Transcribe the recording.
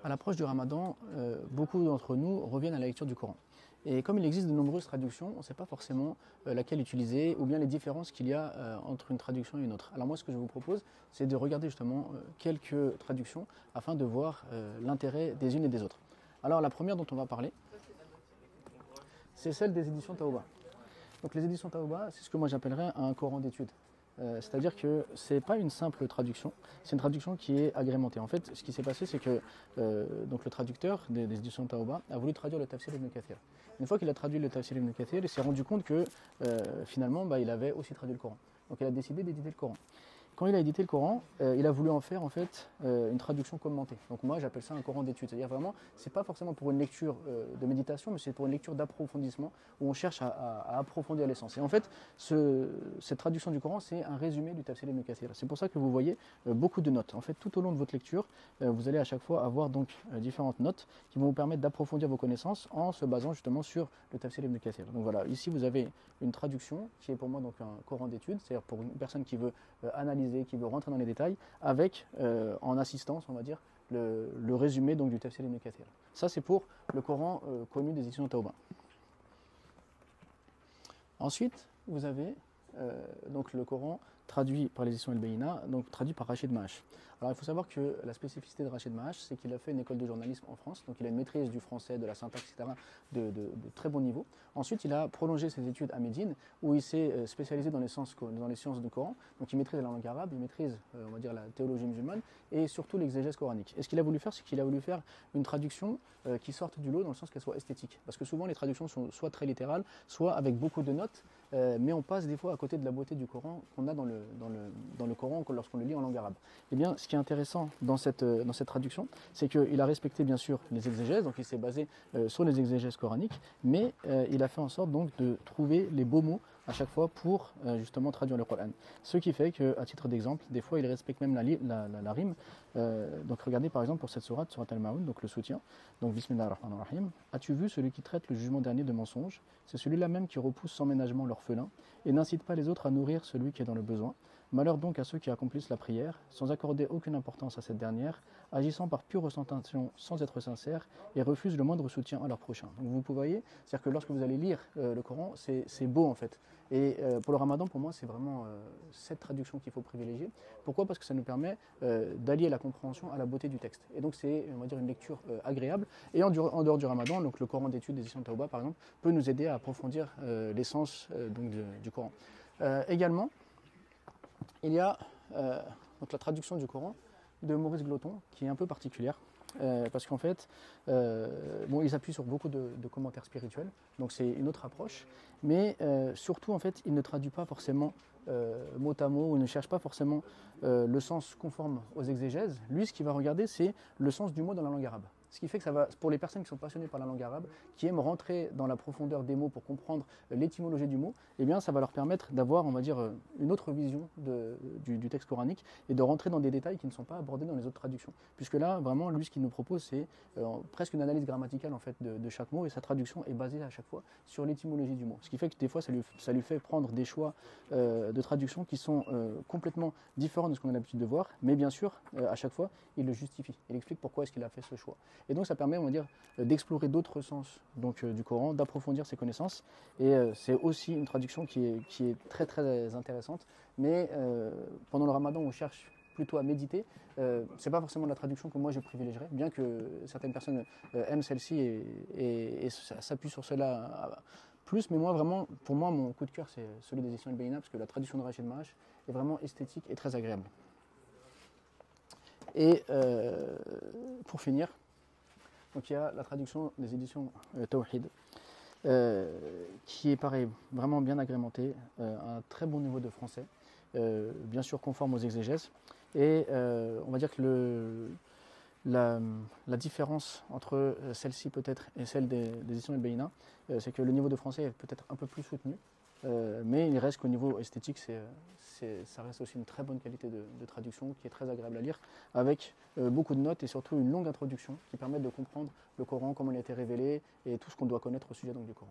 À l'approche du Ramadan, beaucoup d'entre nous reviennent à la lecture du Coran. Et comme il existe de nombreuses traductions, on ne sait pas forcément laquelle utiliser ou bien les différences qu'il y a entre une traduction et une autre. Alors moi, ce que je vous propose, c'est de regarder justement quelques traductions afin de voir l'intérêt des unes et des autres. Alors la première dont on va parler, c'est celle des éditions Taouba. Donc les éditions Taouba, c'est ce que moi j'appellerais un Coran d'études. C'est-à-dire que ce n'est pas une simple traduction, c'est une traduction qui est agrémentée. En fait, ce qui s'est passé, c'est que donc le traducteur des éditions Taouba a voulu traduire le Tafsir ibn Kathir. Une fois qu'il a traduit le Tafsir ibn Kathir, il s'est rendu compte que finalement, il avait aussi traduit le Coran. Donc il a décidé d'éditer le Coran. Quand il a édité le Coran, il a voulu en faire en fait une traduction commentée. Donc moi j'appelle ça un Coran d'étude. C'est-à-dire vraiment, c'est pas forcément pour une lecture de méditation, mais c'est pour une lecture d'approfondissement où on cherche à approfondir l'essence. Et en fait, cette traduction du Coran, c'est un résumé du Tafsir ibn Kathir. C'est pour ça que vous voyez beaucoup de notes. En fait, tout au long de votre lecture, vous allez à chaque fois avoir donc différentes notes qui vont vous permettre d'approfondir vos connaissances en se basant justement sur le Tafsir ibn Kathir. Donc voilà, ici vous avez une traduction qui est pour moi donc un Coran d'étude, c'est-à-dire pour une personne qui veut analyser, qui veut rentrer dans les détails, avec en assistance, on va dire, le résumé donc, du Tafsir ibn Kathir. Ça, c'est pour le Coran connu des éditions Taouba. Ensuite, vous avez donc le Coran traduit par les éditions El-Beïna, donc traduit par Rachid Maash. Alors il faut savoir que la spécificité de Rachid Maash, c'est qu'il a fait une école de journalisme en France, donc il a une maîtrise du français, de la syntaxe, etc., de très bon niveau. Ensuite, il a prolongé ses études à Médine, où il s'est spécialisé dans les sciences du Coran, donc il maîtrise la langue arabe, il maîtrise, on va dire, la théologie musulmane, et surtout l'exégèse coranique. Et ce qu'il a voulu faire, c'est qu'il a voulu faire une traduction qui sorte du lot, dans le sens qu'elle soit esthétique. Parce que souvent, les traductions sont soit très littérales, soit avec beaucoup de notes, mais on passe des fois à côté de la beauté du Coran qu'on a dans le Coran lorsqu'on le lit en langue arabe. Eh bien, ce qui est intéressant dans cette traduction, c'est qu'il a respecté bien sûr les exégèses, donc il s'est basé sur les exégèses coraniques, mais il a fait en sorte donc de trouver les beaux mots à chaque fois pour justement traduire le Coran. Ce qui fait qu'à titre d'exemple, des fois il respecte même la rime. Donc regardez par exemple pour cette sourate Al-Ma'un, donc le soutien. Donc Bismillahir-Rahmanir-Rahim. As-tu vu celui qui traite le jugement dernier de mensonge? C'est celui-là même qui repousse sans ménagement l'orphelin et n'incite pas les autres à nourrir celui qui est dans le besoin. Malheur donc à ceux qui accomplissent la prière, sans accorder aucune importance à cette dernière, agissant par pure retentation sans être sincères, et refusent le moindre soutien à leur prochain. Donc vous voyez, c'est-à-dire que lorsque vous allez lire le Coran, c'est beau en fait. Et pour le Ramadan, pour moi, c'est vraiment cette traduction qu'il faut privilégier. Pourquoi? Parce que ça nous permet d'allier la compréhension à la beauté du texte. Et donc c'est, on va dire, une lecture agréable. Et en dehors du Ramadan, donc le Coran d'études des éditions Taouba, par exemple, peut nous aider à approfondir l'essence du Coran. Également, il y a donc la traduction du Coran de Maurice Gloton, qui est un peu particulière. Parce qu'en fait, il s'appuie sur beaucoup de commentaires spirituels, donc c'est une autre approche, mais surtout en fait, il ne traduit pas forcément mot à mot, ou il ne cherche pas forcément le sens conforme aux exégèses. Lui, ce qu'il va regarder, c'est le sens du mot dans la langue arabe. Ce qui fait que ça va, pour les personnes qui sont passionnées par la langue arabe, qui aiment rentrer dans la profondeur des mots pour comprendre l'étymologie du mot, eh bien ça va leur permettre d'avoir, on va dire, une autre vision du texte coranique et de rentrer dans des détails qui ne sont pas abordés dans les autres traductions. Puisque là, vraiment, lui, ce qu'il nous propose, c'est presque une analyse grammaticale en fait de chaque mot, et sa traduction est basée à chaque fois sur l'étymologie du mot. Ce qui fait que des fois, ça lui fait prendre des choix de traduction qui sont complètement différents de ce qu'on a l'habitude de voir, mais bien sûr, à chaque fois, il le justifie. Il explique pourquoi est-ce qu'il a fait ce choix. Et donc ça permet, on va dire, d'explorer d'autres sens du Coran, d'approfondir ses connaissances. Et c'est aussi une traduction qui est très très intéressante. Mais pendant le Ramadan, on cherche plutôt à méditer. C'est pas forcément la traduction que moi je privilégierais, bien que certaines personnes aiment celle-ci et s'appuient sur cela plus. Mais moi vraiment, pour moi, mon coup de cœur, c'est celui des éditions El-Beïna, parce que la traduction de Rachid Maash est vraiment esthétique et très agréable. Et pour finir, donc il y a la traduction des éditions Tawhid, qui est pareil, vraiment bien agrémentée, un très bon niveau de français, bien sûr conforme aux exégèses. Et on va dire que la différence entre celle-ci peut-être et celle des éditions El-Beïna, c'est que le niveau de français est peut-être un peu plus soutenu, mais il reste qu'au niveau esthétique, ça reste aussi une très bonne qualité de traduction qui est très agréable à lire, avec beaucoup de notes et surtout une longue introduction qui permet de comprendre le Coran, comment il a été révélé et tout ce qu'on doit connaître au sujet donc, du Coran.